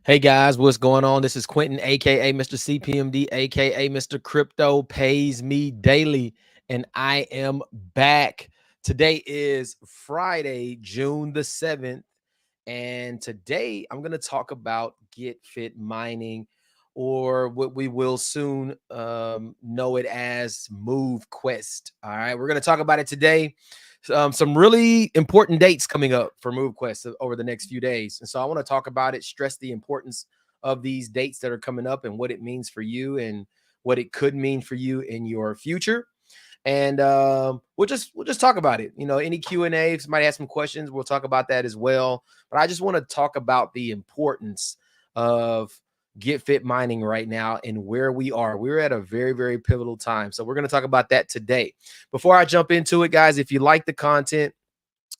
Hey guys, what's going on? This is Quentin, aka Mr. CPMD, aka Mr. Crypto Pays Me Daily, and I am back. Today is Friday, June the 7th, and today I'm going to talk about GetFit mining, or what we will soon know it as Move Quest. All right, we're going to talk about it today. Some really important dates coming up for MoveQuest over the next few days. And so I want to talk about it, stress the importance of these dates that are coming up and what it means for you and what it could mean for you in your future. And we'll just talk about it. You know, any Q&A, if somebody has some questions, we'll talk about that as well. But I just want to talk about the importance of GetFit mining right now and where we are. We're at a very, very pivotal time. So we're going to talk about that today. Before I jump into it, guys, if you like the content,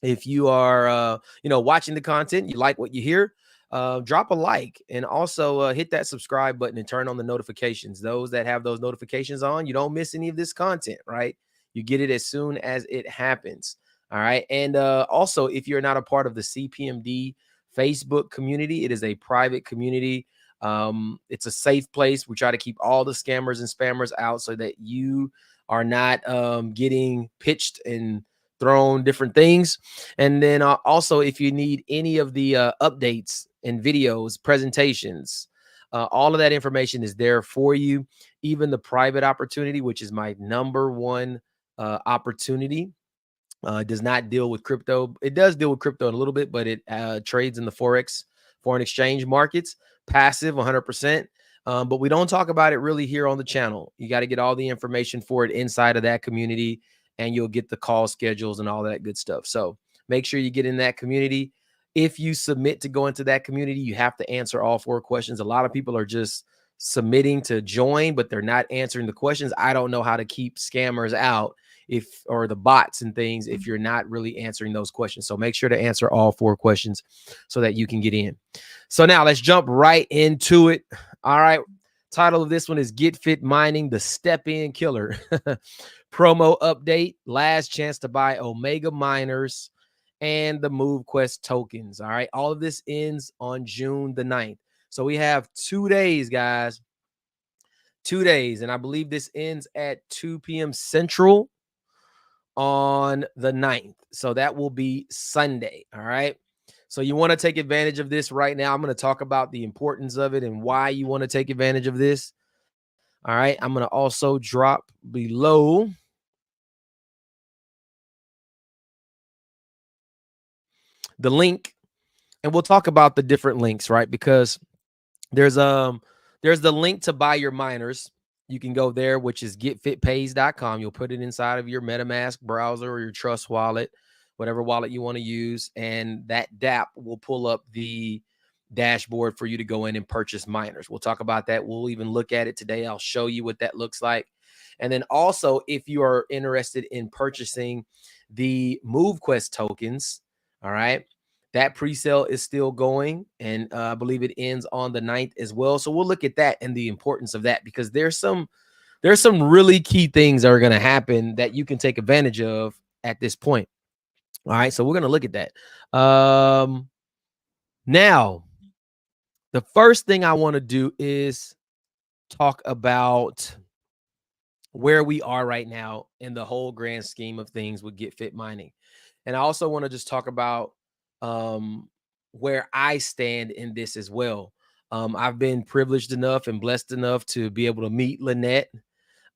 if you are watching the content, you like what you hear, drop a like, and also hit that subscribe button and turn on the notifications. Those that have those notifications on, you don't miss any of this content, right? You get it as soon as it happens. All right. And also, if you're not a part of the CPMD Facebook community, it is a private community. It's a safe place. We try to keep all the scammers and spammers out so that you are not getting pitched and thrown different things. And then also, if you need any of the updates and videos, presentations, all of that information is there for you. Even the private opportunity, which is my number one opportunity, does not deal with crypto. It does deal with crypto in a little bit, but it trades in the foreign exchange markets, passive 100%. But we don't talk about it really here on the channel. You got to get all the information for it inside of that community, and you'll get the call schedules and all that good stuff. So make sure you get in that community. If you submit to go into that community, you have to answer all 4 questions. A lot of people are just submitting to join, but they're not answering the questions. I don't know how to keep scammers out or the bots and things if you're not really answering those questions. So make sure to answer all 4 questions so that you can get in. So now let's jump right into it. All right. Title of this one is GetFit Mining, the StepN Killer. Promo update, last chance to buy Omega miners and the MoveQuest tokens. All right. All of this ends on June the 9th. So we have 2 days, guys. 2 days. And I believe this ends at 2 p.m. Central on the 9th. So that will be Sunday. All right. So you want to take advantage of this right now. I'm going to talk about the importance of it and why you want to take advantage of this. All right. I'm going to also drop below the link, and we'll talk about the different links, right? Because there's the link to buy your miners. You can go there, which is getfitpays.com. You'll put it inside of your MetaMask browser or your Trust wallet, whatever wallet you want to use, and that DApp will pull up the dashboard for you to go in and purchase miners. We'll talk about that. We'll even look at it today. I'll show you what that looks like. And then also, if you are interested in purchasing the MoveQuest tokens, all right, that pre-sale is still going, and I believe it ends on the 9th as well. So we'll look at that and the importance of that, because there's some really key things that are going to happen that you can take advantage of at this point. All right, so we're going to look at that. Now, the first thing I want to do is talk about where we are right now in the whole grand scheme of things with GetFit mining. And I also want to just talk about where I stand in this as well. I've been privileged enough and blessed enough to be able to meet Lynette,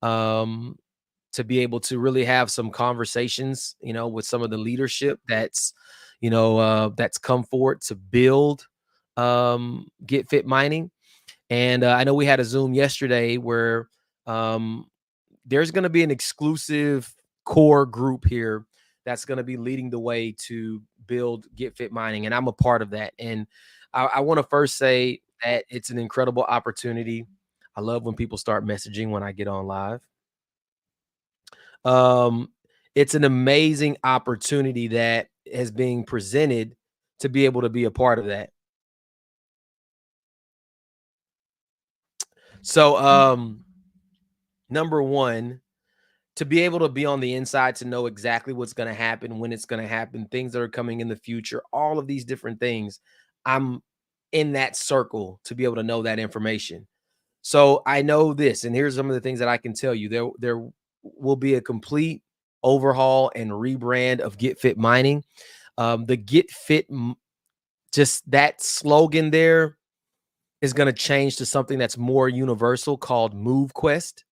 to be able to really have some conversations, with some of the leadership that's come forward to build GetFit mining. And I know we had a Zoom yesterday where there's going to be an exclusive core group here that's going to be leading the way to build GetFit mining, and I'm a part of that. And I want to first say that it's an incredible opportunity. I love when people start messaging when I get on live. It's an amazing opportunity that is being presented to be able to be a part of that. So, number one, to be able to be on the inside, to know exactly what's going to happen, when it's going to happen, things that are coming in the future, all of these different things. I'm in that circle to be able to know that information. So I know this, and here's some of the things that I can tell you. There will be a complete overhaul and rebrand of GetFit Mining. The GetFit, just that slogan there is going to change to something that's more universal called MoveQuest.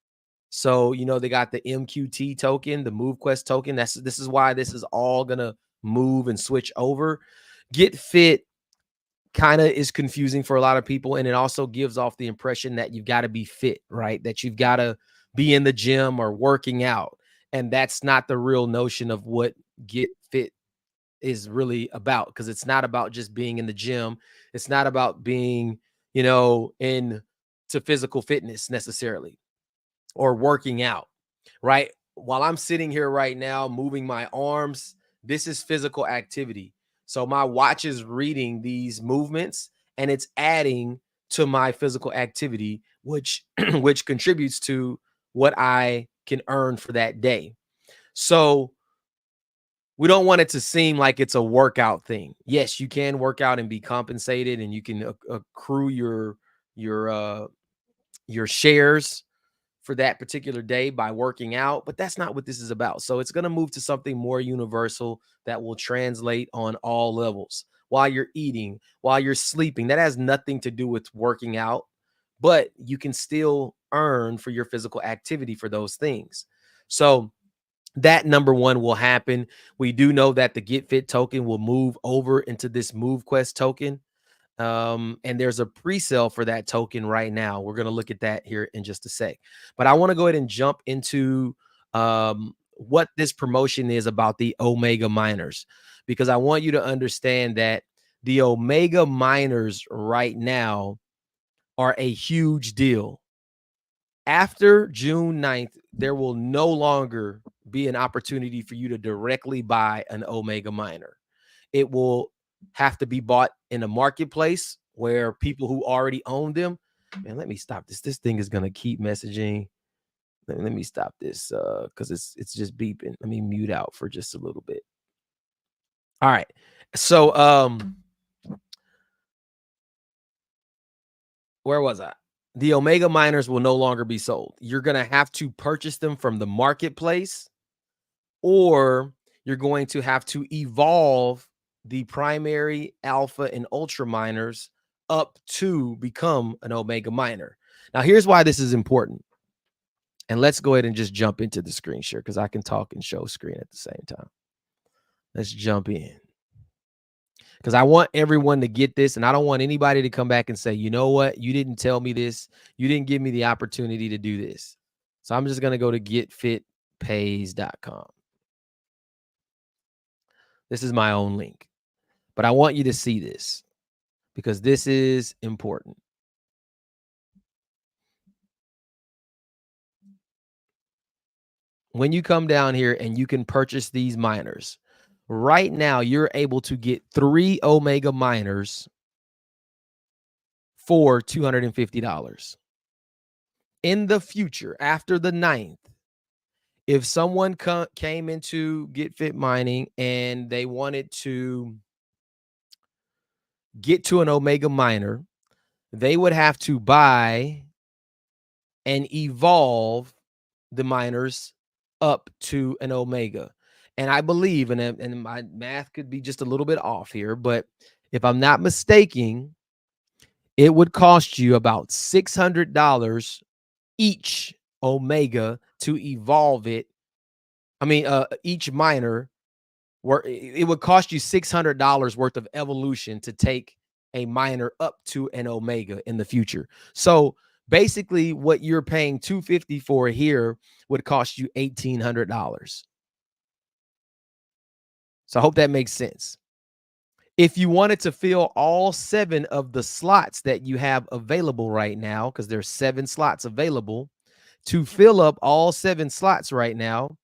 So, they got the MQT token, the MoveQuest token. This is why this is all going to move and switch over. GetFit kind of is confusing for a lot of people, and it also gives off the impression that you've got to be fit, right? That you've got to be in the gym or working out. And that's not the real notion of what GetFit is really about, because it's not about just being in the gym. It's not about being, in to physical fitness necessarily or working out, right? While I'm sitting here right now moving my arms, this is physical activity. So my watch is reading these movements and it's adding to my physical activity, which which contributes to what I can earn for that day. So we don't want it to seem like it's a workout thing. Yes, you can work out and be compensated, and you can accrue your your shares for that particular day by working out, but that's not what this is about. So it's going to move to something more universal that will translate on all levels. While you're eating, while you're sleeping, that has nothing to do with working out, but you can still earn for your physical activity for those things. So that, number one, will happen. We do know that the GetFit token will move over into this MoveQuest token. And there's a pre-sale for that token right now. We're going to look at that here in just a sec. But I want to go ahead and jump into what this promotion is about the Omega miners, because I want you to understand that the Omega miners right now are a huge deal. After June 9th, there will no longer be an opportunity for you to directly buy an Omega miner. It will have to be bought in a marketplace where people who already own them. Man, let me stop this. This thing is gonna keep messaging. Let me stop this because it's just beeping. Let me mute out for just a little bit. All right. So where was I? The Omega miners will no longer be sold. You're gonna have to purchase them from the marketplace, or you're going to have to evolve the primary, alpha, and ultra miners up to become an Omega miner. Now, here's why this is important. And let's go ahead and just jump into the screen share, because I can talk and show screen at the same time. Let's jump in, because I want everyone to get this, and I don't want anybody to come back and say, you know what, you didn't tell me this. You didn't give me the opportunity to do this. So I'm just going to go to getfitpays.com. This is my own link, but I want you to see this because this is important. When you come down here and you can purchase these miners, right now you're able to get 3 Omega miners for $250. In the future, after the 9th, if someone came into GetFit Mining and they wanted to get to an Omega miner, they would have to buy and evolve the miners up to an Omega. And I believe, and my math could be just a little bit off here, but if I'm not mistaken, it would cost you about $600 each Omega to evolve it. I mean, each miner, where it would cost you $600 worth of evolution to take a miner up to an Omega in the future. So basically, what you're paying $250 for here would cost you $1,800. So I hope that makes sense. If you wanted to fill all 7 of the slots that you have available right now, because there's 7 slots available, to fill up all 7 slots right now,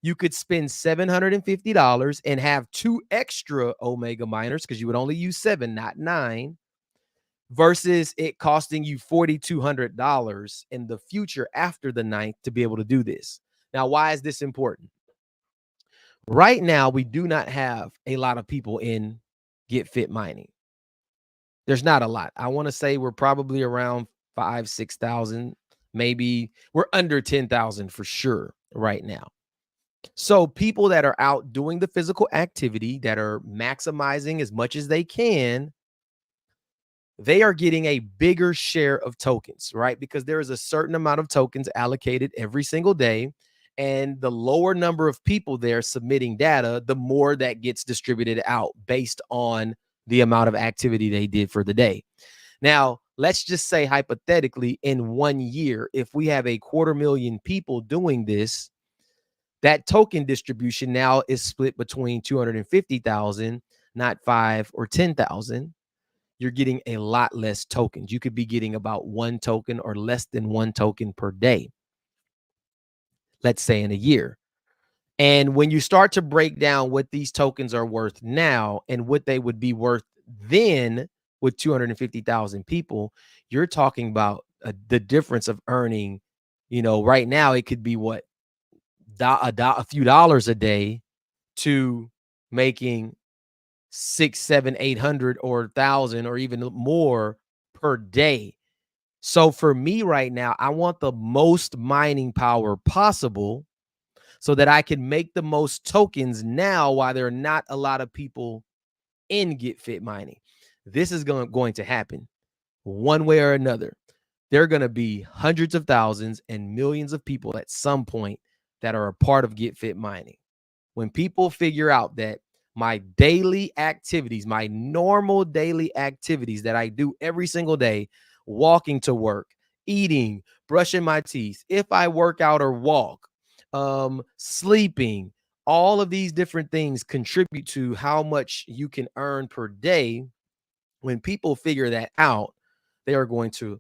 you could spend $750 and have 2 extra Omega miners, because you would only use 7, not 9, versus it costing you $4,200 in the future after the 9th to be able to do this. Now, why is this important? Right now, we do not have a lot of people in GetFit Mining. There's not a lot. I want to say we're probably around 5, 6,000. Maybe we're under 10,000 for sure right now. So people that are out doing the physical activity, that are maximizing as much as they can, they are getting a bigger share of tokens, right? Because there is a certain amount of tokens allocated every single day. And the lower number of people there submitting data, the more that gets distributed out based on the amount of activity they did for the day. Now, let's just say hypothetically, in 1 year, if we have 250,000 people doing this, that token distribution now is split between 250,000, not 5 or 10,000. You're getting a lot less tokens. You could be getting about 1 token or less than 1 token per day, let's say in a year. And when you start to break down what these tokens are worth now and what they would be worth then with 250,000 people, you're talking about the difference of earning, right now it could be what, a few dollars a day to making 6, 7, 800 or 1,000 or even more per day. So for me right now, I want the most mining power possible so that I can make the most tokens now while there are not a lot of people in GetFit mining. This is going to happen one way or another. There are going to be hundreds of thousands and millions of people at some point that are a part of GetFit mining. When people figure out that my daily activities, my normal daily activities that I do every single day, walking to work, eating, brushing my teeth, if I work out or walk, sleeping, all of these different things contribute to how much you can earn per day. When people figure that out, they are going to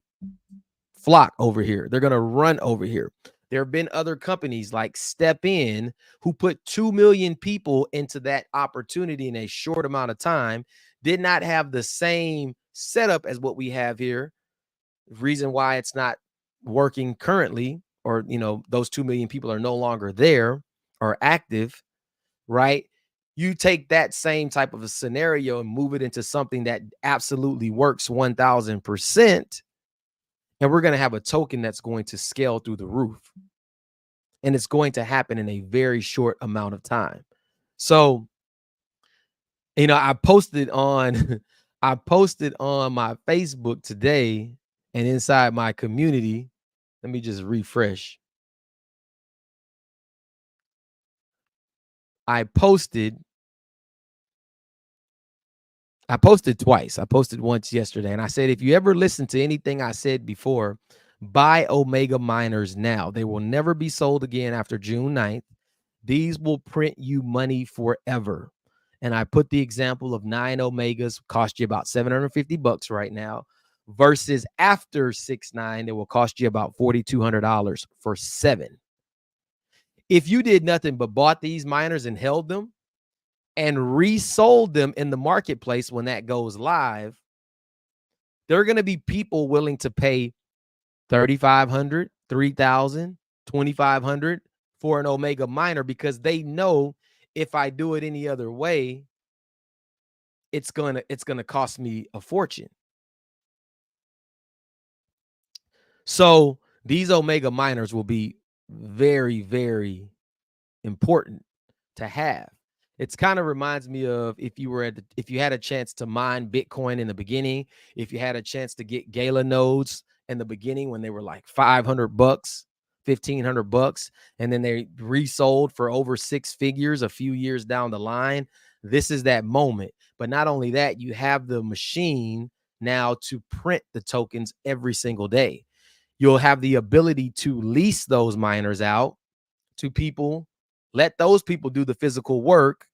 flock over here. They're going to run over here. There have been other companies like StepN who put 2 million people into that opportunity in a short amount of time, did not have the same setup as what we have here. Reason why it's not working currently, or, those 2 million people are no longer there or active, right? You take that same type of a scenario and move it into something that absolutely works 1000%. And we're going to have a token that's going to scale through the roof. And it's going to happen in a very short amount of time. So, I posted on I posted on my Facebook today and inside my community. Let me just refresh. I posted twice. I posted once yesterday, and I said, if you ever listen to anything I said before, buy Omega miners now. They will never be sold again after June 9th. These will print you money forever. And I put the example of 9 Omegas cost you about $750 right now, versus after 6/9, it will cost you about $4,200 for 7. If you did nothing but bought these miners and held them and resold them in the marketplace when that goes live, there are going to be people willing to pay $3,500, $3,000, $2,500 for an Omega miner, because they know if I do it any other way, it's gonna cost me a fortune. So these Omega miners will be very, very important to have. It's kind of reminds me of if you had a chance to mine Bitcoin in the beginning, if you had a chance to get Gala nodes in the beginning when they were like $500, $1,500, and then they resold for over 6 figures a few years down the line. This is that moment. But not only that, you have the machine now to print the tokens every single day. You'll have the ability to lease those miners out to people, let those people do the physical work.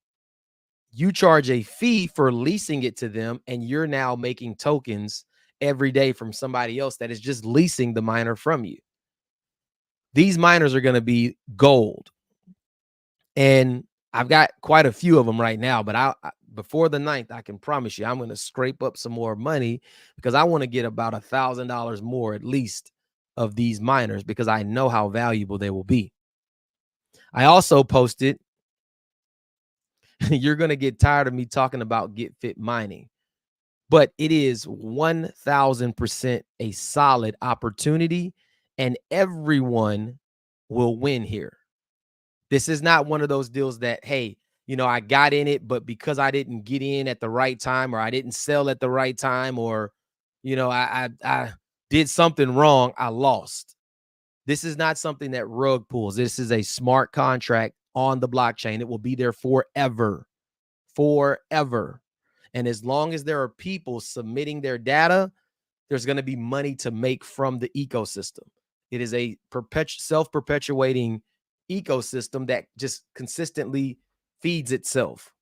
You charge a fee for leasing it to them, and you're now making tokens every day from somebody else that is just leasing the miner from you. These miners are going to be gold. And I've got quite a few of them right now, but before the 9th, I can promise you I'm going to scrape up some more money, because I want to get about $1,000 more at least of these miners, because I know how valuable they will be. I also posted, you're going to get tired of me talking about GetFit mining. but it is 1000% a solid opportunity, and everyone will win here. This is not one of those deals that, hey, I got in it, but because I didn't get in at the right time, or I didn't sell at the right time, or I did something wrong, I lost. This is not something that rug pulls. This is a smart contract on the blockchain. It will be there forever, forever. And as long as there are people submitting their data, there's going to be money to make from the ecosystem. It is a self-perpetuating ecosystem that just consistently feeds itself.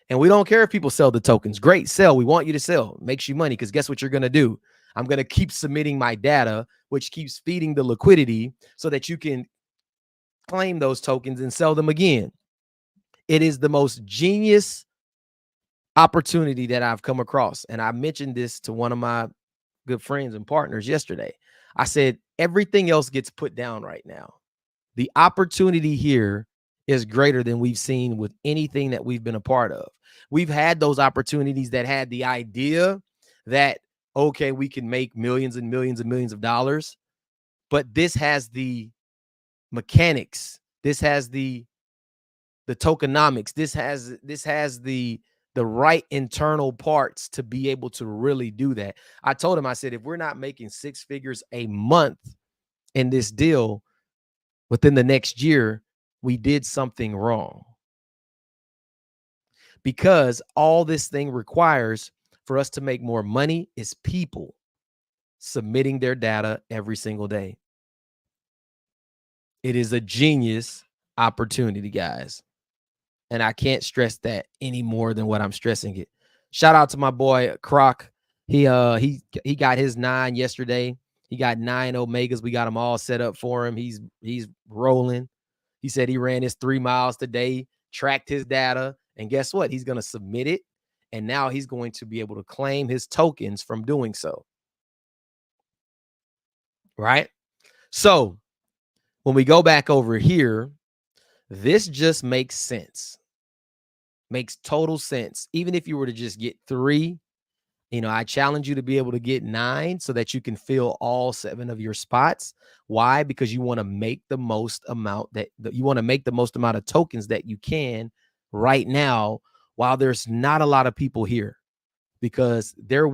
And we don't care if people sell the tokens. Great, sell. We want you to sell. Makes you money, because guess what you're going to do? I'm going to keep submitting my data, which keeps feeding the liquidity so that you can claim those tokens and sell them again. It is the most genius opportunity that I've come across. And I mentioned this to one of my good friends and partners yesterday. I said, everything else gets put down right now. The opportunity here is greater than we've seen with anything that we've been a part of. We've had those opportunities that had the idea that, okay, we can make millions and millions and millions of dollars, but this has the mechanics. This has the tokenomics. This has the right internal parts to be able to really do that. I told him, I said, if we're not making 6 figures a month in this deal within the next year, we did something wrong. Because all this thing requires for us to make more money is people submitting their data every single day. It is a genius opportunity, guys. And I can't stress that any more than what I'm stressing it. Shout out to my boy Croc. He got his 9 yesterday. He got 9 Omegas. We got them all set up for him. He's rolling. He said he ran his 3 miles today, tracked his data, and guess what? He's going to submit it, and now he's going to be able to claim his tokens from doing so. Right? So when we go back over here, this just makes sense. Makes total sense. Even if you were to just get 3, I challenge you to be able to get 9 so that you can fill all 7 of your spots. Why? Because you want to make the most amount of tokens that you can right now while there's not a lot of people here, because they're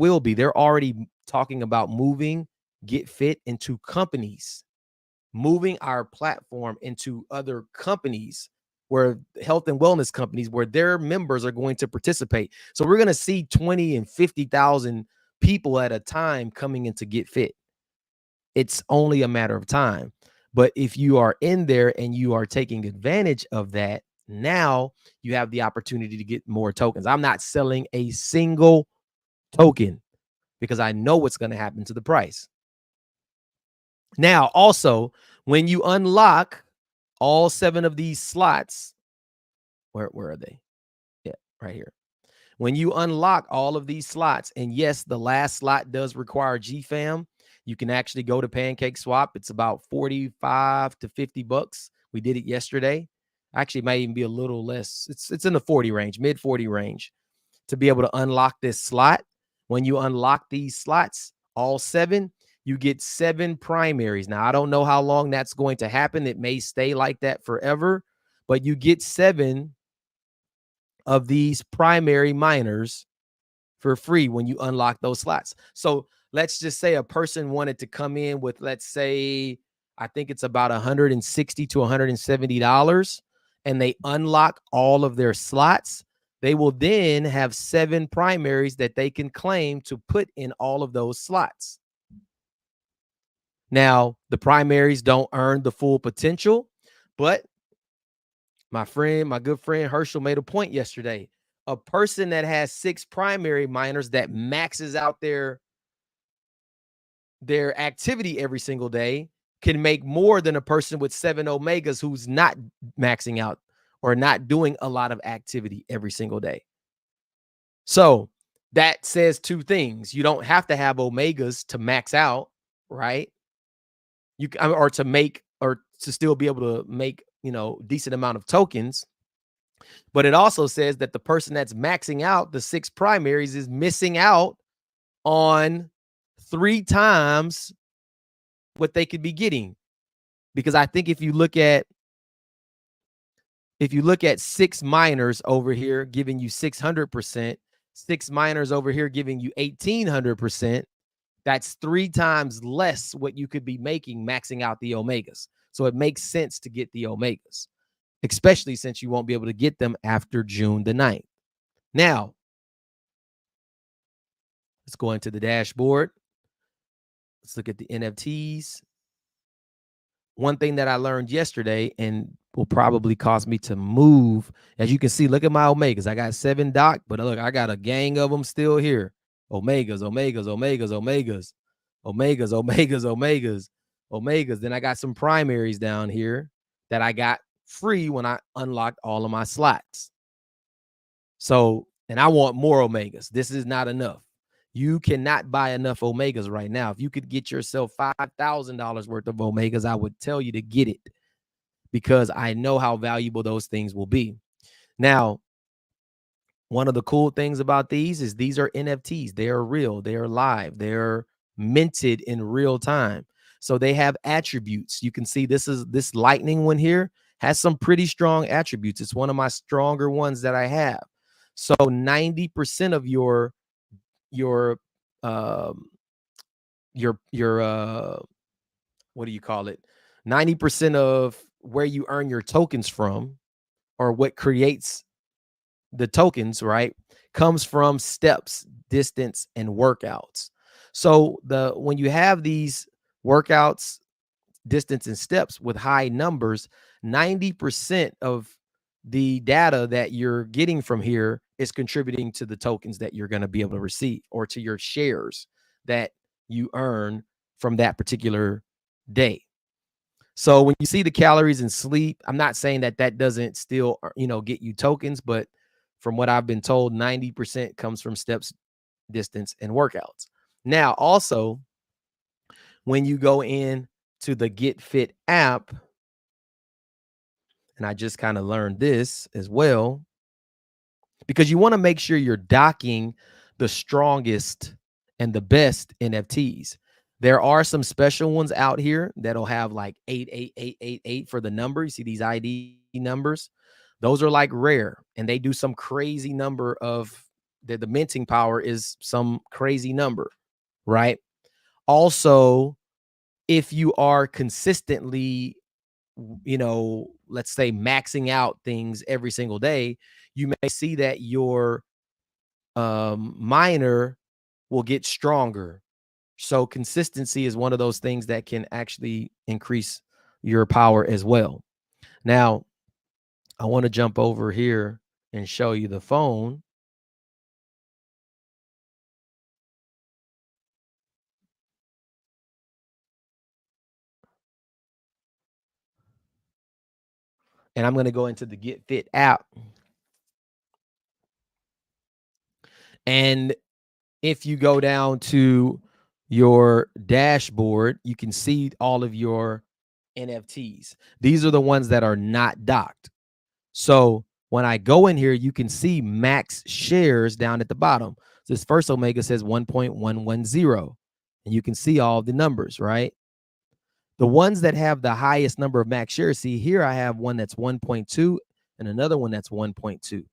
already talking about moving GetFit into companies, moving our platform into other companies, where health and wellness companies, where their members are going to participate. So we're going to see 20 and 50,000 people at a time coming into GetFit. It's only a matter of time. But if you are in there and you are taking advantage of that, now you have the opportunity to get more tokens. I'm not selling a single token because I know what's going to happen to the price. Now, also, when you unlock all 7 of these slots, where are they? Yeah, right here. When you unlock all of these slots, and yes, the last slot does require GFAM, you can actually go to Pancake Swap. It's about 45 to 50 bucks. We did it yesterday. Actually, it might even be a little less. It's in the 40 range, mid 40 range, to be able to unlock this slot. When you unlock these slots, all 7, you get 7 primaries. Now, I don't know how long that's going to happen. It may stay like that forever, but you get 7 of these primary miners for free when you unlock those slots. So let's just say a person wanted to come in with, let's say, I think it's about $160 to $170, and they unlock all of their slots. They will then have 7 primaries that they can claim to put in all of those slots. Now, the primaries don't earn the full potential, but my good friend Herschel made a point yesterday. A person that has 6 primary miners that maxes out their activity every single day can make more than a person with 7 Omegas who's not maxing out or not doing a lot of activity every single day. So that says 2 things. You don't have to have Omegas to max out, right? Or to still be able to make, decent amount of tokens. But it also says that the person that's maxing out the 6 primaries is missing out on 3 times what they could be getting. Because I think if you look at 6 minors over here giving you 600%, 6 minors over here giving you 1800%, that's 3 times less what you could be making maxing out the omegas. So it makes sense to get the omegas, especially since you won't be able to get them after June the 9th. Now, let's go into the dashboard. Let's look at the NFTs. One thing that I learned yesterday and will probably cause me to move. As you can see, look at my omegas. I got 7 doc, but look, I got a gang of them still here. Omegas, omegas, omegas, omegas, omegas, omegas, omegas, omegas. Then I got some primaries down here that I got free when I unlocked all of my slots. So, and I want more omegas. This is not enough. You cannot buy enough omegas right now. If you could get yourself $5,000 worth of omegas, I would tell you to get it because I know how valuable those things will be. Now, one of the cool things about these is these are NFTs. They are real. They are live. They're minted in real time. So they have attributes. You can see this lightning one here has some pretty strong attributes. It's one of my stronger ones that I have. So 90% of your what do you call it? 90% of where you earn your tokens from, or what creates the tokens, right, comes from steps, distance, and workouts. So when you have these workouts, distance, and steps with high numbers, 90% of the data that you're getting from here is contributing to the tokens that you're going to be able to receive, or to your shares that you earn from that particular day. So when you see the calories and sleep, I'm not saying that that doesn't still, get you tokens, but from what I've been told, 90% comes from steps, distance, and workouts. Now, also, when you go in to the GetFit app, and I just kind of learned this as well, because you want to make sure you're docking the strongest and the best NFTs. There are some special ones out here that'll have like 88888 for the number. You see these ID numbers? Those are like rare, and they do some crazy number of the minting power is some crazy number, right? Also, if you are consistently, let's say maxing out things every single day, you may see that your miner will get stronger. So consistency is one of those things that can actually increase your power as well. Now, I want to jump over here and show you the phone. And I'm going to go into the GetFit app. And if you go down to your dashboard, you can see all of your NFTs. These are the ones that are not docked. So when I go in here, you can see max shares down at the bottom. So this first Omega says 1.110, and you can see all the numbers, right? The ones that have the highest number of max shares, see here I have one that's 1.2 and another one that's 1.2.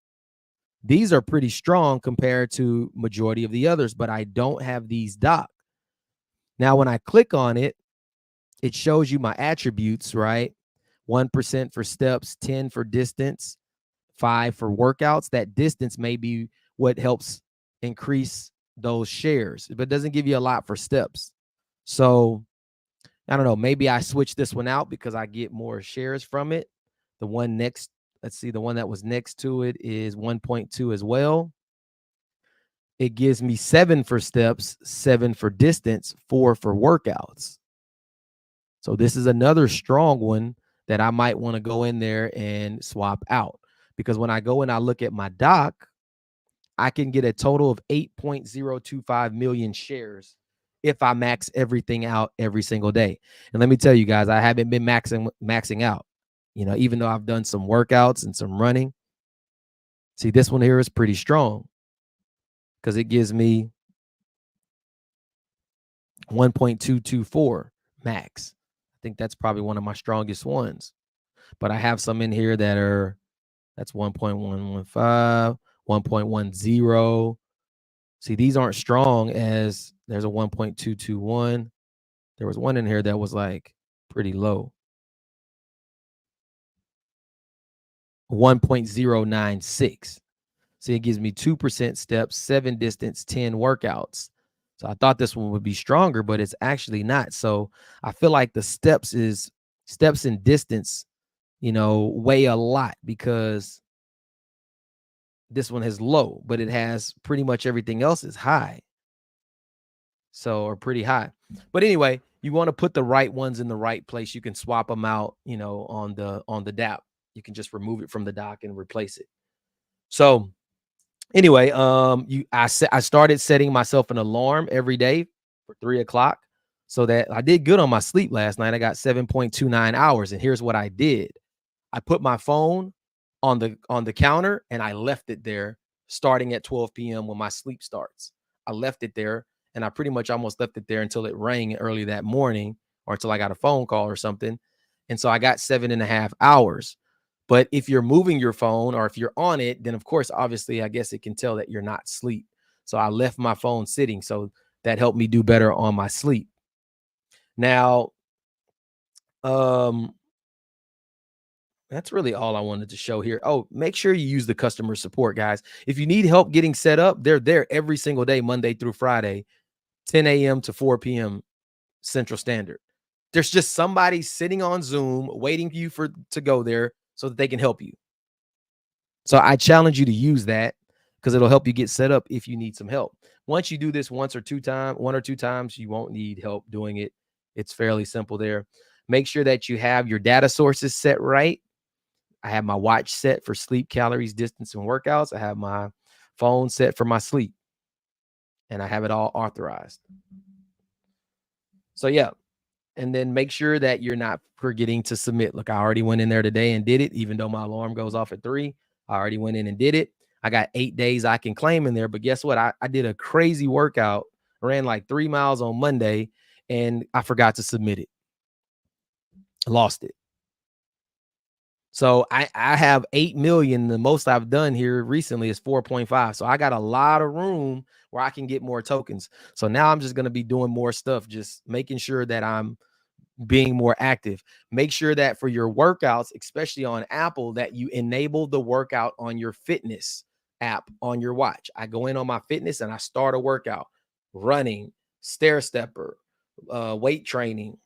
These are pretty strong compared to majority of the others, but I don't have these docked. Now, when I click on it, it shows you my attributes, right? 1% for steps, 10 for distance, 5 for workouts. That distance may be what helps increase those shares, but it doesn't give you a lot for steps. So I don't know, maybe I switch this one out because I get more shares from it. The one next, let's see, the one that was next to it is 1.2 as well. It gives me 7 for steps, 7 for distance, 4 for workouts. So this is another strong one that I might want to go in there and swap out, because when I go and I look at my doc, I can get a total of 8.025 million shares if I max everything out every single day. And let me tell you guys, I haven't been maxing out, even though I've done some workouts and some running. See, this one here is pretty strong because it gives me 1.224 max. I think that's probably one of my strongest ones. But I have some in here that are, that's 1.115, 1.10. See, these aren't strong as there's a 1.221. There was one in here that was like pretty low. 1.096. See, it gives me 2% steps, 7 distance, 10 workouts. So I thought this one would be stronger, but it's actually not. So I feel like the steps and distance, weigh a lot because this one is low, but it has pretty much everything else is high. So, or pretty high. But anyway, you want to put the right ones in the right place. You can swap them out, on the DAP. You can just remove it from the dock and replace it. So anyway, I started setting myself an alarm every day for 3:00 so that I did good on my sleep last night. I got 7.29 hours. And here's what I did. I put my phone on the counter and I left it there starting at 12 p.m. when my sleep starts. I left it there and I pretty much almost left it there until it rang early that morning or until I got a phone call or something. And so I got 7.5 hours. But if you're moving your phone or if you're on it, then of course, obviously, I guess it can tell that you're not asleep. So I left my phone sitting. So that helped me do better on my sleep. Now, that's really all I wanted to show here. Oh, make sure you use the customer support, guys. If you need help getting set up, they're there every single day, Monday through Friday, 10 a.m. to 4 p.m. Central Standard. There's just somebody sitting on Zoom waiting for you to go there so that they can help you. So I challenge you to use that because it'll help you get set up if you need some help. Once you do this one or two times, you won't need help doing it. It's fairly simple there. Make sure that you have your data sources set right. I have my watch set for sleep, calories, distance, and workouts. I have my phone set for my sleep. And I have it all authorized. So yeah. And then make sure that you're not forgetting to submit. Look, I already went in there today and did it, even though my alarm goes off at 3. I already went in and did it. I got 8 days I can claim in there. But guess what? I did a crazy workout. I ran like 3 miles on Monday, and I forgot to submit it. I lost it. So I have 8 million. The most I've done here recently is 4.5. So I got a lot of room where I can get more tokens. So now I'm just going to be doing more stuff, just making sure that I'm being more active. Make sure that for your workouts, especially on Apple, that you enable the workout on your fitness app on your watch. I go in on my fitness and I start a workout, running, stair stepper, weight training.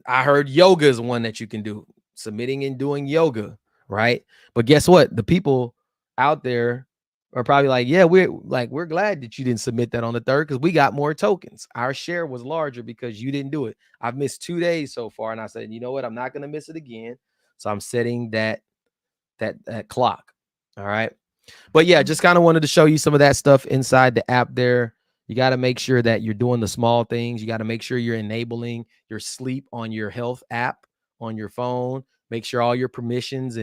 I heard yoga is one that you can do, submitting and doing yoga, right? But guess what? The people out there are probably like, yeah, we're glad that you didn't submit that on the 3rd because we got more tokens. Our share was larger because you didn't do it. I've missed 2 days so far, and I said, you know what? I'm not going to miss it again. So I'm setting that clock. All right. But yeah, just kind of wanted to show you some of that stuff inside the app there. You got to make sure that you're doing the small things. You got to make sure you're enabling your sleep on your health app on your phone. Make sure all your permissions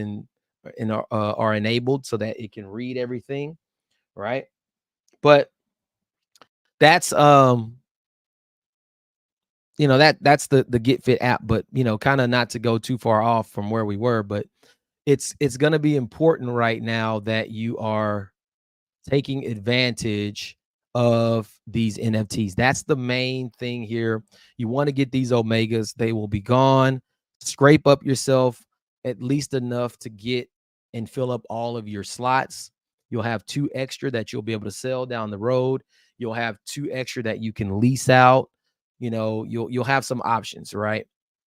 are enabled so that it can read everything, right? But that's that's the GetFit app. But kind of not to go too far off from where we were, but it's going to be important right now that you are taking advantage of these NFTs. That's the main thing here. You want to get these Omegas. They will be gone. Scrape up yourself at least enough to get and fill up all of your slots. You'll have 2 extra that you'll be able to sell down the road. You'll have 2 extra that you can lease out. You'll have some options, right?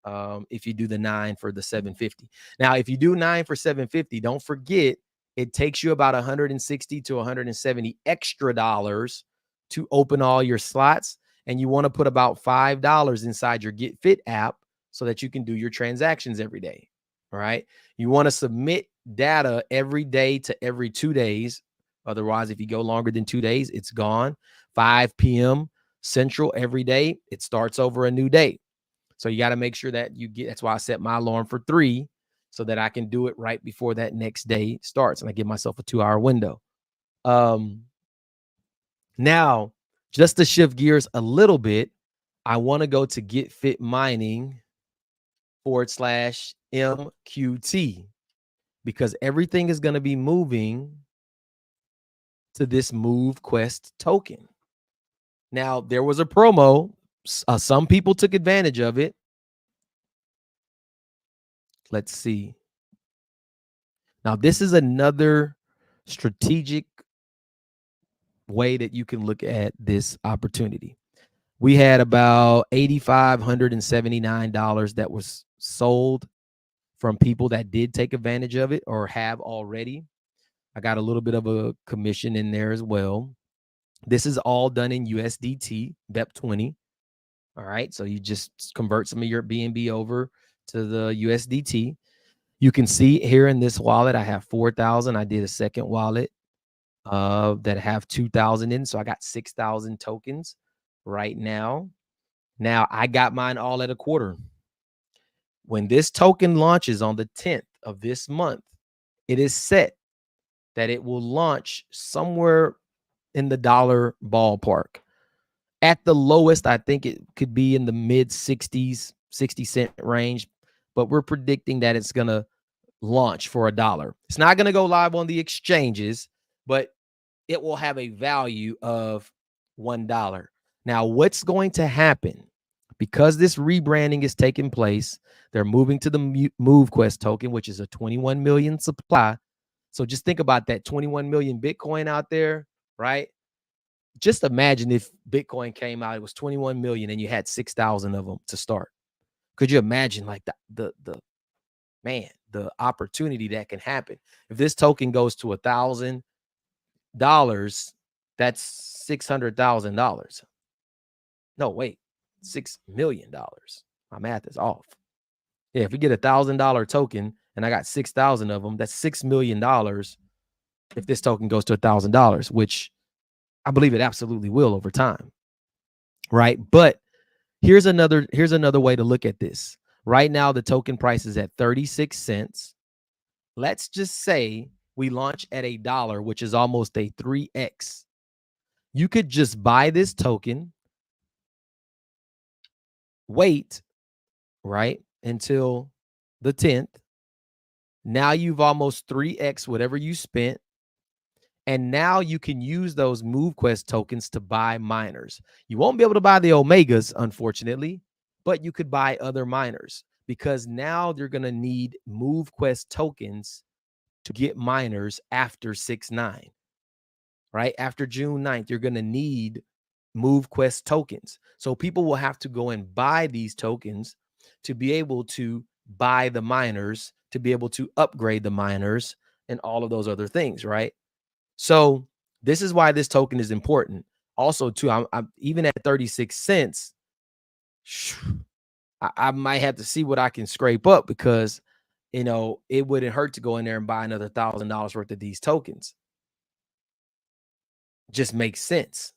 If you do the 9 for the 750. Now, if you do 9 for 750, don't forget it takes you about 160 to 170 extra dollars to open all your slots. And you want to put about $5 inside your GetFit app so that you can do your transactions every day. All right. You want to submit data every day to every 2 days. Otherwise, if you go longer than 2 days, it's gone. 5 p.m. Central every day. It starts over a new day. So you got to make sure that that's why I set my alarm for 3 so that I can do it right before that next day starts. And I give myself a 2-hour window. Now, just to shift gears a little bit, I want to go to GetFit Mining /MQT because everything is going to be moving to this Move Quest token. Now, there was a promo. Some people took advantage of it. Let's see. Now, this is another strategic way that you can look at this opportunity. We had about $8,579 that was sold from people that did take advantage of it or have already. I got a little bit of a commission in there as well. This is all done in USDT, BEP20. All right. So you just convert some of your BNB over to the USDT. You can see here in this wallet, I have 4,000. I did a second wallet that have 2,000 in. So I got 6,000 tokens right now. Now I got mine all at a quarter. When this token launches on the 10th of this month, it is set that it will launch somewhere in the dollar ballpark. At the lowest, I think it could be in the mid 60s, 60-cent range, but we're predicting that it's going to launch for $1. It's not going to go live on the exchanges, but it will have a value of $1. Now, what's going to happen? Because this rebranding is taking place, they're moving to the MoveQuest token, which is a 21 million supply. So just think about that 21 million Bitcoin out there, right? Just imagine if Bitcoin came out, it was 21 million and you had 6,000 of them to start. Could you imagine like the opportunity that can happen? If this token goes to $1,000, that's $600,000. No, wait, $6 million. My math is off. Yeah, if we get $1,000 token and I got 6,000 of them, that's $6 million. If this token goes to $1,000, which I believe it absolutely will over time, right? But here's another way to look at this. Right now, the token price is at 36 cents. Let's just say we launch at $1, which is almost a 3x. You could just buy this token, wait, right, until the 10th. Now you've almost 3x whatever you spent. And now you can use those MoveQuest tokens to buy miners. You won't be able to buy the Omegas, unfortunately, but you could buy other miners because now you're going to need MoveQuest tokens to get miners after 6/9, right? After June 9th, you're going to need MoveQuest tokens. So people will have to go and buy these tokens to be able to buy the miners, to be able to upgrade the miners and all of those other things, right? So this is why this token is important. Also, too, I'm even at 36 cents, I might have to see what I can scrape up because, it wouldn't hurt to go in there and buy another $1,000 worth of these tokens. Just makes sense.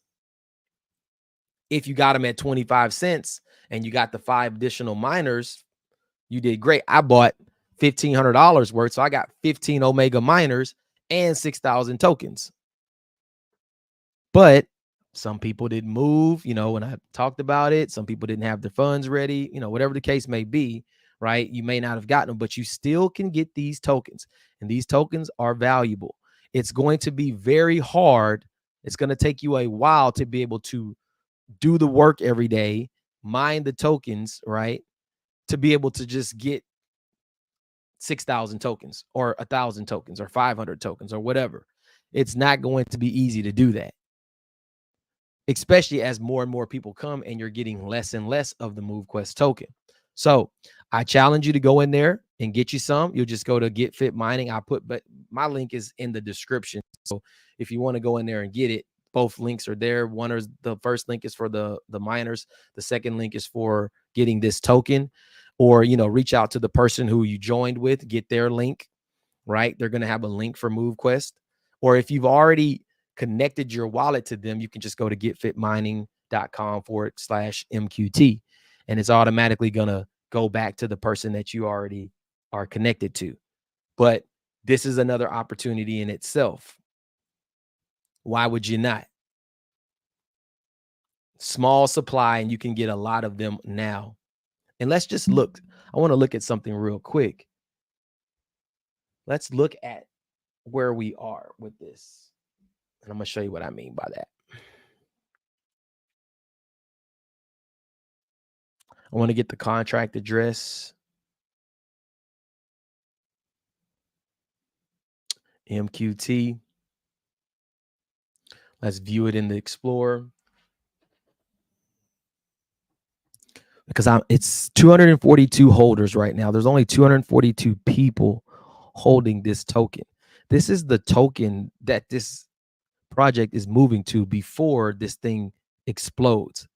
If you got them at 25 cents and you got the 5 additional miners, you did great. I bought $1,500 worth, so I got 15 Omega miners and 6,000 tokens. But some people didn't move, when I talked about it. Some people didn't have their funds ready, whatever the case may be, right? You may not have gotten them, but you still can get these tokens. And these tokens are valuable. It's going to be very hard. It's going to take you a while to be able to do the work every day, mine the tokens, right? To be able to just get 6,000 tokens or 1,000 tokens or 500 tokens or whatever. It's not going to be easy to do that, especially as more and more people come and you're getting less and less of the MoveQuest token. So I challenge you to go in there and get you some. You'll just go to GetFit Mining. But my link is in the description. So if you want to go in there and get it, both links are there. The first link is for the miners. The second link is for getting this token, or, reach out to the person who you joined with, get their link, right? They're going to have a link for MoveQuest. Or if you've already connected your wallet to them, you can just go to getfitmining.com/MQT, and it's automatically going to go back to the person that you already are connected to. But this is another opportunity in itself. Why would you not? Small supply, and you can get a lot of them now. And let's just look. I want to look at something real quick. Let's look at where we are with this. And I'm going to show you what I mean by that. I want to get the contract address. MQT. Let's view it in the Explorer. Because it's 242 holders right now. There's only 242 people holding this token. This is the token that this project is moving to before this thing explodes.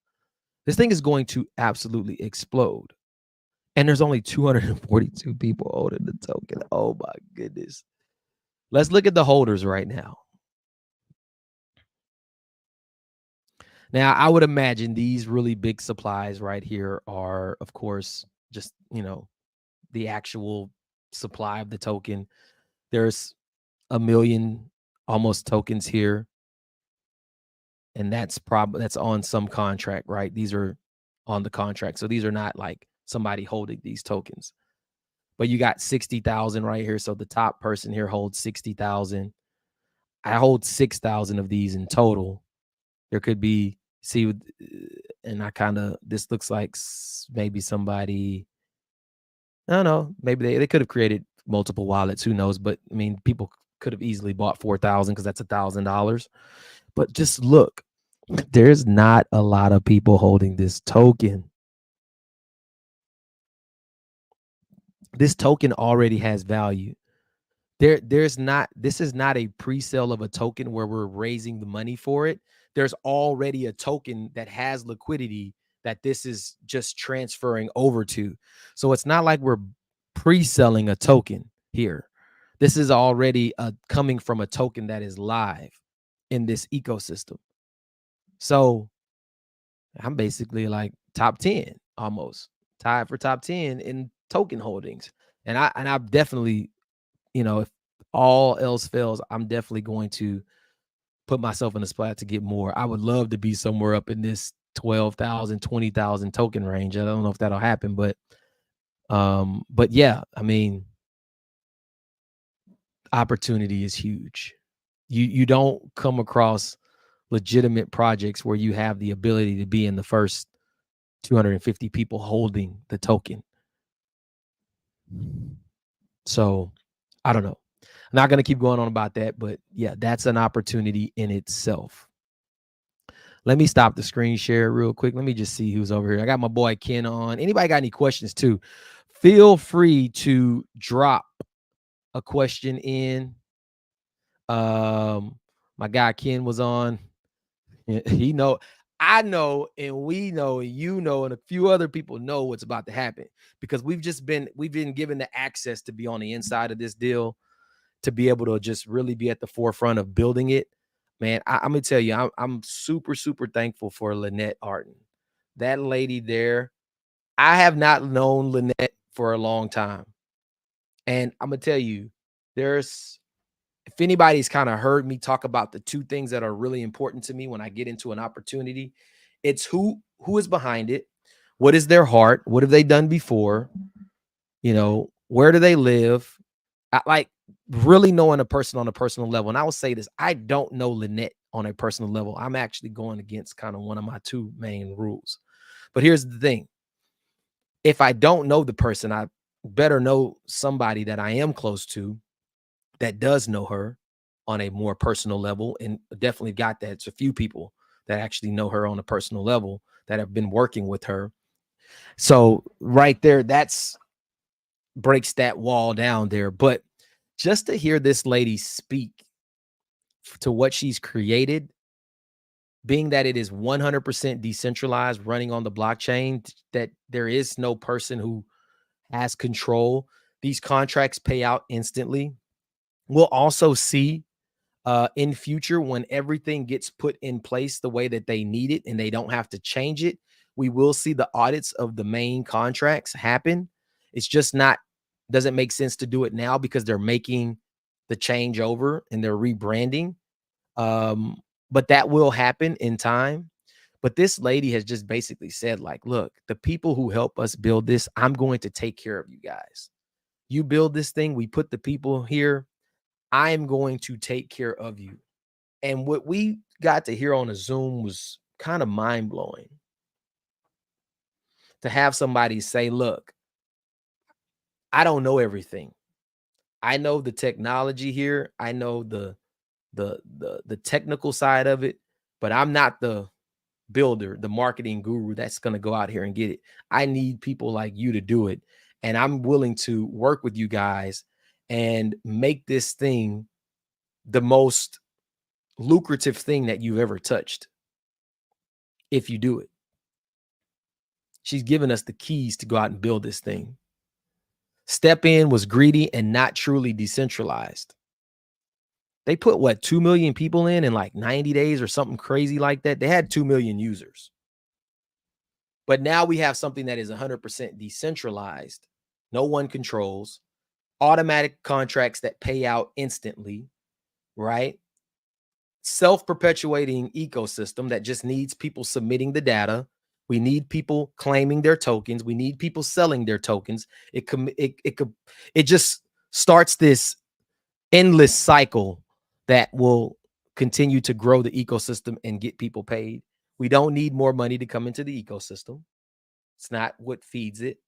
This thing is going to absolutely explode. And there's only 242 people holding the token. Oh my goodness. Let's look at the holders right now. Now, I would imagine these really big supplies right here are, of course, just, the actual supply of the token. There's a million almost tokens here. And that's on some contract, right? These are on the contract. So these are not like somebody holding these tokens. But you got 60,000 right here. So the top person here holds 60,000. I hold 6,000 of these in total. There could be, and this looks like maybe somebody, I don't know, maybe they could have created multiple wallets. Who knows? But I mean, people could have easily bought 4,000 because that's $1,000. But just look, there's not a lot of people holding this token. This token already has value. This is not a pre-sale of a token where we're raising the money for it. There's already a token that has liquidity that this is just transferring over to. So it's not like we're pre-selling a token here. This is already coming from a token that is live in this ecosystem. So I'm basically like top 10, almost tied for top 10 in token holdings. And I've definitely, if all else fails, I'm definitely going to put myself in a spot to get more. I would love to be somewhere up in this 12,000, 20,000 token range. I don't know if that'll happen, but yeah, I mean, opportunity is huge. You don't come across legitimate projects where you have the ability to be in the first 250 people holding the token. So I don't know. I'm not going to keep going on about that, but yeah, that's an opportunity in itself. Let me stop the screen share real quick. Let me just see who's over here. I got my boy Ken on. Anybody got any questions too? Feel free to drop a question in. My guy Ken was on. He know, I know, and we know, and you know, and a few other people know what's about to happen because we've been given the access to be on the inside of this deal, to be able to just really be at the forefront of building it. Man, I'm gonna tell you, I'm super, super thankful for Lynette Arden. That lady there, I have not known Lynette for a long time. And I'm gonna tell you, if anybody's kind of heard me talk about the two things that are really important to me when I get into an opportunity, it's who is behind it, what is their heart, what have they done before, where do they live. I like really knowing a person on a personal level. And I will say this, I don't know Lynette on a personal level. I'm actually going against kind of one of my two main rules. But here's the thing. If I don't know the person, I better know somebody that I am close to that does know her on a more personal level, and definitely got that. It's a few people that actually know her on a personal level that have been working with her. So right there, that's breaks that wall down there. But just to hear this lady speak to what she's created, being that it is 100% decentralized, running on the blockchain, that there is no person who has control. These contracts pay out instantly. We'll also see in future, when everything gets put in place the way that they need it and they don't have to change it, we will see the audits of the main contracts happen. It's just doesn't make sense to do it now because they're making the change over and they're rebranding. But that will happen in time. But this lady has just basically said, like, look, the people who help us build this, I'm going to take care of you guys. You build this thing, we put the people here, I am going to take care of you. And what we got to hear on a Zoom was kind of mind blowing. To have somebody say, look, I don't know everything. I know the technology here. I know the technical side of it, but I'm not the builder, the marketing guru that's going to go out here and get it. I need people like you to do it. And I'm willing to work with you guys and make this thing the most lucrative thing that you've ever touched if you do it. She's given us the keys to go out and build this thing. StepN was greedy and not truly decentralized. They put what, 2 million people in like 90 days or something crazy like that. They had 2 million users. But now we have something that is 100% decentralized. No one controls, automatic contracts that pay out instantly, right? Self-perpetuating ecosystem that just needs people submitting the data. We need people claiming their tokens. We need people selling their tokens. It just starts this endless cycle that will continue to grow the ecosystem and get people paid. We don't need more money to come into the ecosystem. It's not what feeds it.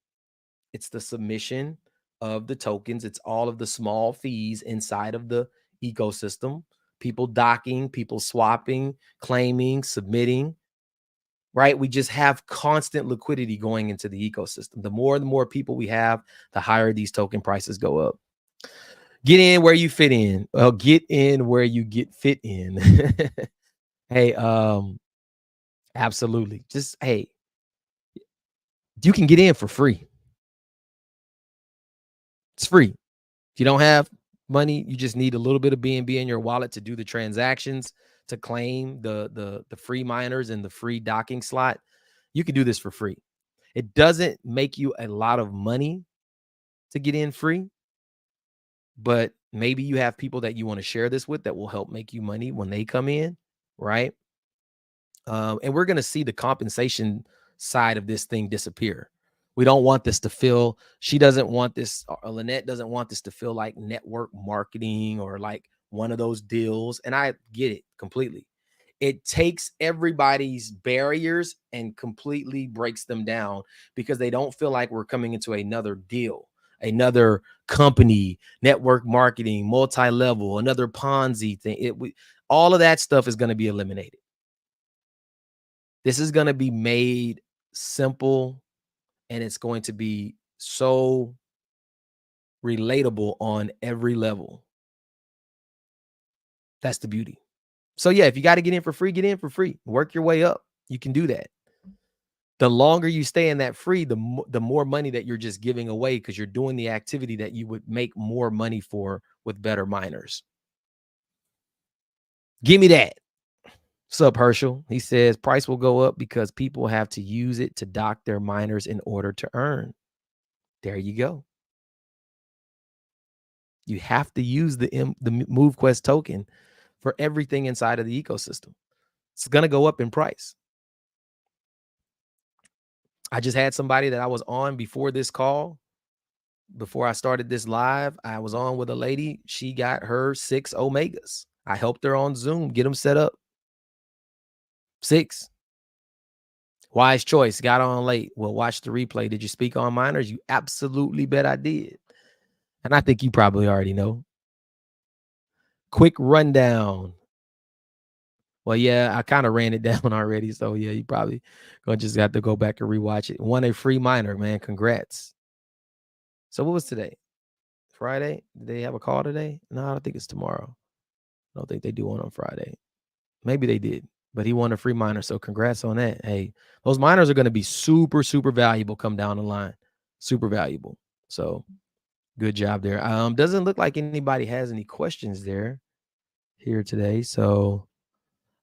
It's the submission of the tokens. It's all of the small fees inside of the ecosystem. People docking, people swapping, claiming, submitting, right? We just have constant liquidity going into the ecosystem. The more people we have, the higher these token prices go up. Get in where you fit in. Well, get in where you get fit in. Hey, absolutely. Just, hey, you can get in for free. It's free. If you don't have money, you just need a little bit of BNB in your wallet to do the transactions, to claim the free miners and the free docking slot. You can do this for free. It doesn't make you a lot of money to get in free, but maybe you have people that you want to share this with that will help make you money when they come in, right? And we're going to see the compensation side of this thing disappear. We don't want this to feel, she doesn't want this, Lynette doesn't want this to feel like network marketing or like one of those deals. And I get it completely. It takes everybody's barriers and completely breaks them down because they don't feel like we're coming into another deal, another company, network marketing, multi-level, another Ponzi thing. All of that stuff is going to be eliminated. This is going to be made simple, and it's going to be so relatable on every level. That's the beauty. So yeah, if you got to get in for free, get in for free. Work your way up. You can do that. The longer you stay in that free, the more money that you're just giving away because you're doing the activity that you would make more money for with better miners. Give me that. Sup, Herschel? He says price will go up because people have to use it to dock their miners in order to earn. There you go. You have to use the MoveQuest token for everything inside of the ecosystem. It's going to go up in price. I just had somebody that I was on before this call. Before I started this live, I was on with a lady. She got her 6 Omegas. I helped her on Zoom, get them set up. 6. Wise choice. Got on late. Well, watch the replay. Did you speak on miners? You absolutely bet I did. And I think you probably already know. Quick rundown. Well, yeah, I kind of ran it down already. So, yeah, you probably gonna just have to go back and rewatch it. Won a free miner, man. Congrats. So, what was today? Friday? Did they have a call today? No, I don't think it's tomorrow. I don't think they do one on Friday. Maybe they did, but he won a free miner. So, congrats on that. Hey, those miners are going to be super, super valuable come down the line. Super valuable. So, good job there. Doesn't look like anybody has any questions there here today. So,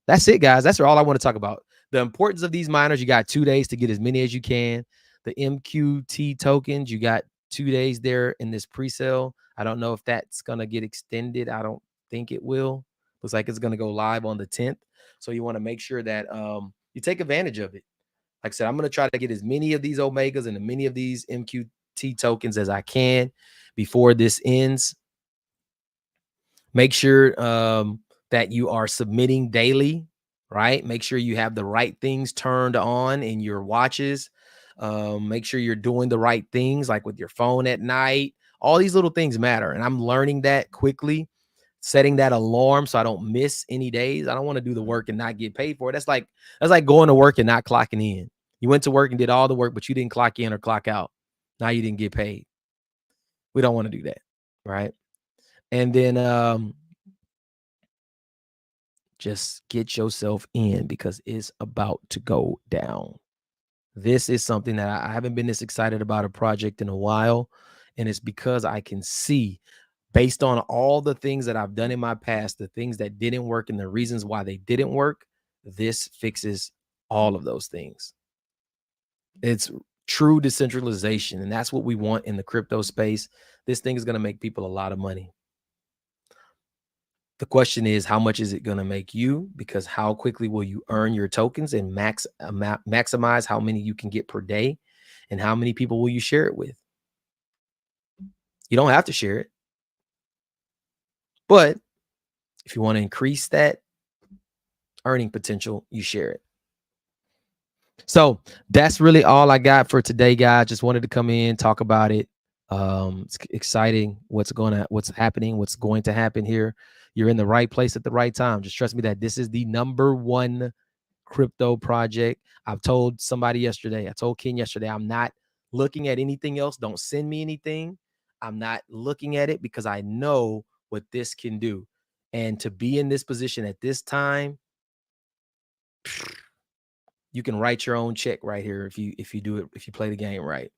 that's it, guys. That's all I want to talk about. The importance of these miners. You got 2 days to get as many as you can. The MQT tokens, you got 2 days there in this presale. I don't know if that's going to get extended. I don't think it will. Looks like it's going to go live on the 10th. So you want to make sure that You take advantage of it. Like I said, I'm going to try to get as many of these Omegas and as many of these MQT tokens as I can before this ends. Make sure that you are submitting daily, right? Make sure you have the right things turned on in your watches. Make sure you're doing the right things, like with your phone at night. All these little things matter. And I'm learning that quickly, setting that alarm so I don't miss any days. I don't want to do the work and not get paid for it. That's like going to work and not clocking in. You went to work and did all the work, but you didn't clock in or clock out. Now you didn't get paid. We don't want to do that, right? And then just get yourself in because it's about to go down. This is something that I haven't been this excited about a project in a while. And it's because I can see, based on all the things that I've done in my past, the things that didn't work and the reasons why they didn't work, this fixes all of those things. It's true decentralization, and that's what we want in the crypto space. This thing is going to make people a lot of money. The question is, how much is it going to make you? Because how quickly will you earn your tokens and maximize how many you can get per day? And how many people will you share it with? You don't have to share it. But if you want to increase that earning potential, you share it. So that's really all I got for today, guys. Just wanted to come in, talk about it. It's exciting what's happening, what's going to happen here. You're in the right place at the right time. Just trust me that this is the #1 crypto project. I've told somebody yesterday, I told Ken yesterday, I'm not looking at anything else. Don't send me anything. I'm not looking at it because I know what this can do. And to be in this position at this time, you can write your own check right here if you do it, if you play the game right.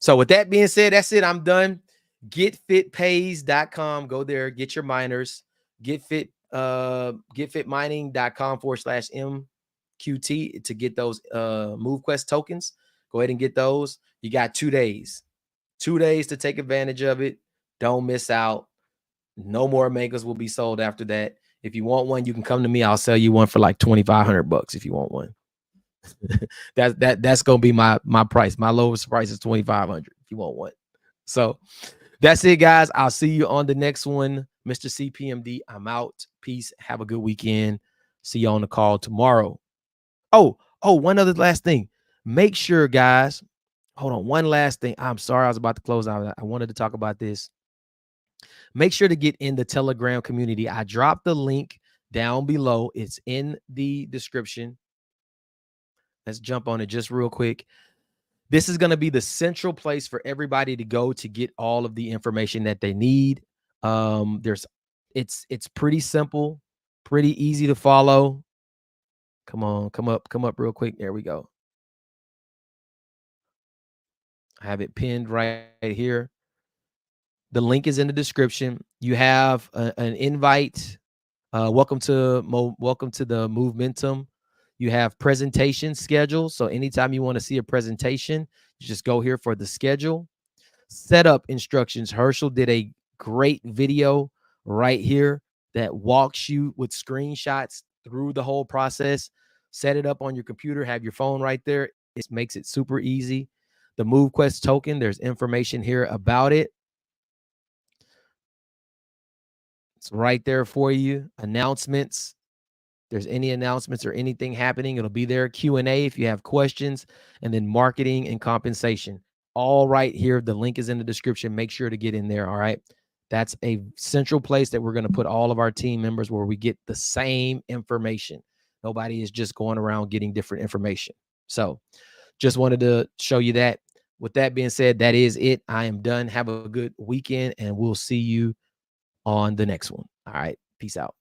So with that being said, that's it. I'm done. GetFitPays.com. Go there, get your miners. GetFitMining.com/MQT to get those MoveQuest tokens. Go ahead and get those. You got 2 days. 2 days to take advantage of it. Don't miss out. No more megas will be sold after that. If you want one, you can come to me. I'll sell you one for like $2,500 if you want one. That's gonna be my price. My lowest price is $2,500 if you want one. So that's it, guys. I'll see you on the next one. Mr. CPMD, I'm out. Peace. Have a good weekend. See you on the call tomorrow. Oh, one other last thing. Make sure, guys. Hold on. One last thing. I'm sorry, I was about to close out. I wanted to talk about this. Make sure to get in the Telegram community. I dropped the link down below. It's in the description. Let's jump on it just real quick. This is going to be the central place for everybody to go to get all of the information that they need. It's pretty simple, pretty easy to follow. Come on, come up real quick. There we go. I have it pinned right here. The link is in the description. You have an invite. Welcome to the Momentum. You have presentation schedule. So anytime you want to see a presentation, you just go here for the schedule. Setup instructions. Herschel did a great video right here that walks you with screenshots through the whole process. Set it up on your computer. Have your phone right there. It makes it super easy. The MoveQuest token, there's information here about it. It's right there for you. Announcements. There's any announcements or anything happening, it'll be there. Q&A if you have questions, and then marketing and compensation. All right here. The link is in the description. Make sure to get in there. All right. That's a central place that we're going to put all of our team members where we get the same information. Nobody is just going around getting different information. So just wanted to show you that. With that being said, that is it. I am done. Have a good weekend, and we'll see you on the next one. All right. Peace out.